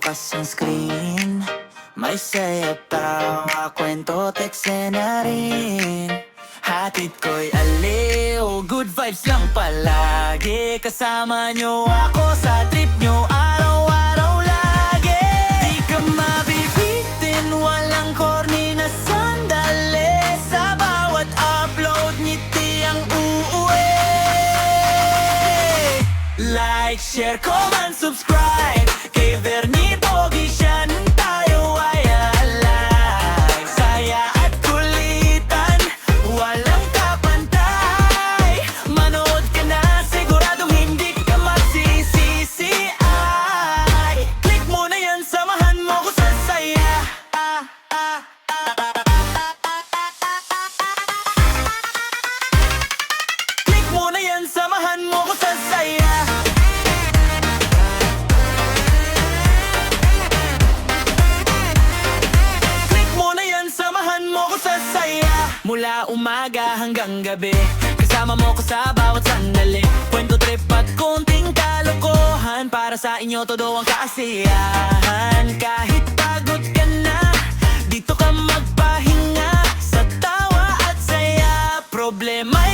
bukas ang screen. May saya, tawa, kwento, tekse na rin. Hatid ko'y aliw, good vibes lang palagi. Kasama nyo ako sa trip nyo, araw-araw lagi. Di ka mabibitin, walang corny na sandali. Sa bawat upload, ngiti ang uuwi. Like, share, comment, subscribe. Kay Vernie Pogi siya nung tayo ay alay. Saya at kulitan, walang kapantay. Manood ka na, siguradong hindi ka magsisisi. Ay, click mo na yan, samahan mo ko sa saya. Click mo na yan, samahan mo ko sa saya. Mula umaga hanggang gabi, kasama mo ko sa bawat sandali. Kwento, trip at konting kalokohan, para sa inyo todo ang kaasiyahan. Kahit pagod ka na, dito ka magpahinga. Sa tawa at saya, problema